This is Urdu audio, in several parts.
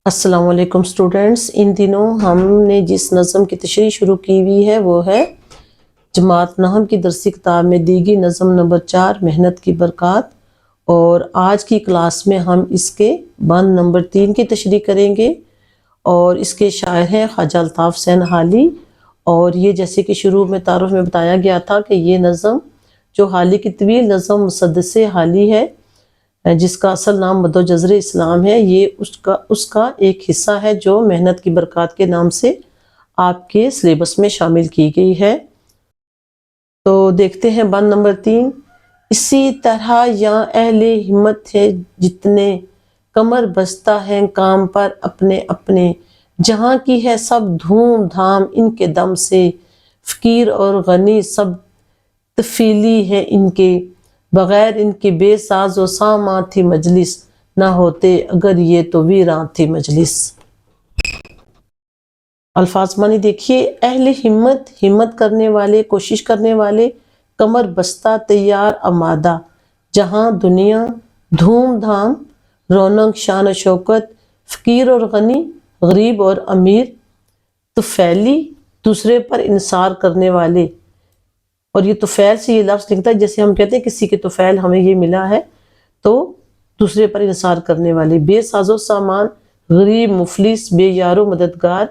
السلام علیکم اسٹوڈنٹس، ان دنوں ہم نے جس نظم کی تشریح شروع کی ہوئی ہے وہ ہے جماعت نحم کی درسی کتاب میں دی گئی نظم نمبر 4 محنت کی برکات، اور آج کی کلاس میں ہم اس کے بند نمبر 3 کی تشریح کریں گے، اور اس کے شاعر ہیں خواجہ الطاف حسین حالی۔ اور یہ جیسے کہ شروع میں تعارف میں بتایا گیا تھا کہ یہ نظم جو حالی کی طویل نظم مسدس حالی ہے، جس کا اصل نام مد و جزر اسلام ہے، یہ اس کا ایک حصہ ہے جو محنت کی برکات کے نام سے آپ کے سلیبس میں شامل کی گئی ہے۔ تو دیکھتے ہیں بند نمبر 3۔ اسی طرح یہاں اہل ہمت ہے جتنے، کمر بستہ ہیں کام پر اپنے اپنے، جہاں کی ہے سب دھوم دھام ان کے دم سے، فقیر اور غنی سب تفیلی ہے ان کے، بغیر ان کے بے ساز و سامان تھی مجلس، نہ ہوتے اگر یہ تو ویراں تھی مجلس۔ الفاظ معنی دیکھیے، اہل ہمت، ہمت کرنے والے، کوشش کرنے والے، کمر بستہ تیار آمادہ، جہاں دنیا دھوم دھام، رونق شان و شوکت، فقیر اور غنی، غریب اور امیر، طفیلی دوسرے پر انحصار کرنے والے۔ اور یہ طفیل سے یہ لفظ لکھتا ہے جیسے ہم کہتے ہیں کسی کے طفیل ہمیں یہ ملا ہے، تو دوسرے پر انحصار کرنے والے، بے ساز و سامان، غریب مفلس، بے یار و مددگار،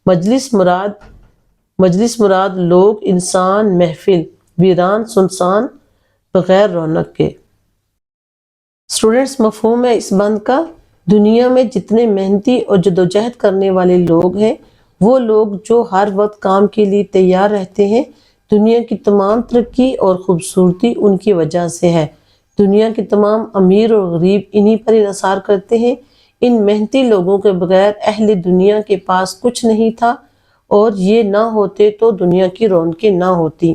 مجلس مراد لوگ، انسان محفل، ویران سنسان، بغیر رونق کے۔ اسٹوڈنٹس، مفہوم ہے اس بند کا، دنیا میں جتنے محنتی اور جدوجہد کرنے والے لوگ ہیں، وہ لوگ جو ہر وقت کام کے لیے تیار رہتے ہیں، دنیا کی تمام ترقی اور خوبصورتی ان کی وجہ سے ہے۔ دنیا کے تمام امیر اور غریب انہی پر انحصار کرتے ہیں۔ ان محنتی لوگوں کے بغیر اہل دنیا کے پاس کچھ نہیں تھا، اور یہ نہ ہوتے تو دنیا کی رونقیں نہ ہوتی۔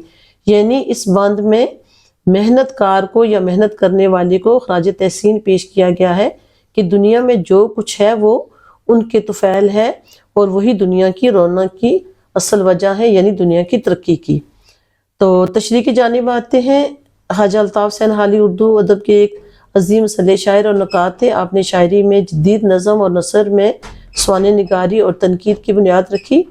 یعنی اس بند میں محنت کار کو یا محنت کرنے والے کو خراج تحسین پیش کیا گیا ہے کہ دنیا میں جو کچھ ہے وہ ان کے طفیل ہے، اور وہی دنیا کی رونق کی اصل وجہ ہے، یعنی دنیا کی ترقی کی۔ تو تشریح کی جانب آتے ہیں۔ خواجہ الطاف حسین حالی اردو ادب کے ایک عظیم مسلح شاعر اور نقاد تھے۔ آپ نے شاعری میں جدید نظم اور نثر میں سوانح نگاری اور تنقید کی بنیاد رکھی۔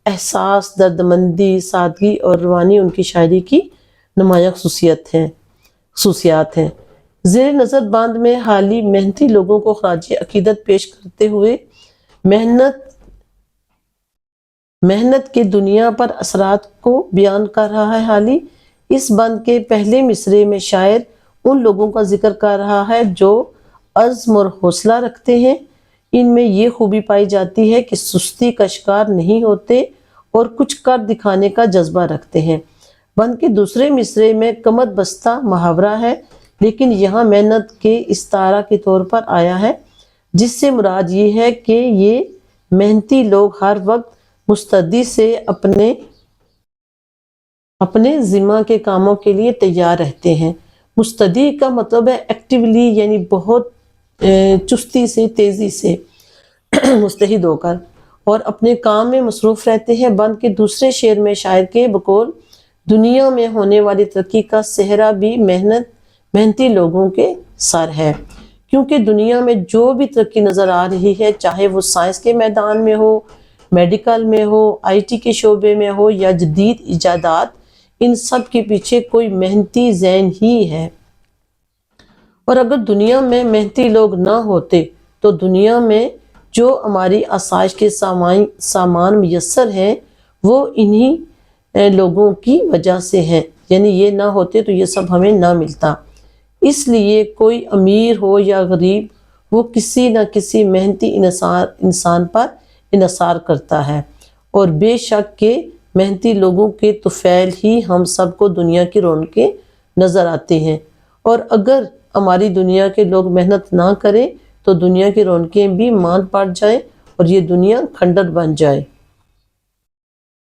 احساس، دردمندی، سادگی اور روانی ان کی شاعری کی نمایاں خصوصیات ہیں۔ زیر نظر بند میں حالی محنتی لوگوں کو خراج عقیدت پیش کرتے ہوئے محنت کے دنیا پر اثرات کو بیان کر رہا ہے۔ حالی اس بند کے پہلے مصرعے میں شاعر ان لوگوں کا ذکر کر رہا ہے جو عزم اور حوصلہ رکھتے ہیں، ان میں یہ خوبی پائی جاتی ہے کہ سستی کا شکار نہیں ہوتے اور کچھ کر دکھانے کا جذبہ رکھتے ہیں۔ بند کے دوسرے مصرعے میں کمر بستہ محاورہ ہے، لیکن یہاں محنت کے استعارہ کے طور پر آیا ہے، جس سے مراد یہ ہے کہ یہ محنتی لوگ ہر وقت مستعدی سے اپنے ذمہ کے کاموں کے لیے تیار رہتے ہیں۔ مستعدی کا مطلب ہے ایکٹیولی، یعنی بہت چستی سے، تیزی سے مستعد ہو کر، اور اپنے کام میں مصروف رہتے ہیں۔ بند کے دوسرے شعر میں شاعر کے بقول دنیا میں ہونے والی ترقی کا صحرا بھی محنتی لوگوں کے سر ہے، کیونکہ دنیا میں جو بھی ترقی نظر آ رہی ہے، چاہے وہ سائنس کے میدان میں ہو، میڈیکل میں ہو، آئی ٹی کے شعبے میں ہو یا جدید ایجادات، ان سب کے پیچھے کوئی محنتی ذہن ہی ہے۔ اور اگر دنیا میں محنتی لوگ نہ ہوتے تو دنیا میں جو ہماری آسائش کے سامان میسر ہیں وہ انہی لوگوں کی وجہ سے ہیں، یعنی یہ نہ ہوتے تو یہ سب ہمیں نہ ملتا۔ اس لیے کوئی امیر ہو یا غریب، وہ کسی نہ کسی محنتی انسان پر انحصار کرتا ہے، اور بے شک کہ محنتی لوگوں کے طفیل ہی ہم سب کو دنیا کی رونقیں نظر آتے ہیں، اور اگر ہماری دنیا کے لوگ محنت نہ کریں تو دنیا کی رونقیں بھی ماند پڑ جائیں اور یہ دنیا کھنڈر بن جائے۔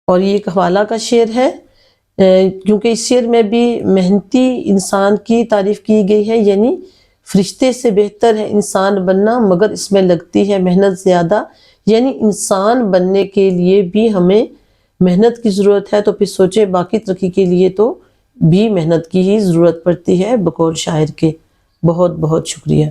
اور یہ ایک حوالہ کا شعر ہے، کیونکہ اس شعر میں بھی محنتی انسان کی تعریف کی گئی ہے، یعنی فرشتے سے بہتر ہے انسان بننا، مگر اس میں لگتی ہے محنت زیادہ، یعنی انسان بننے کے لیے بھی ہمیں محنت کی ضرورت ہے، تو پھر سوچیں باقی ترقی کے لیے تو بھی محنت کی ہی ضرورت پڑتی ہے، بقول شاعر کے۔ بہت بہت شکریہ۔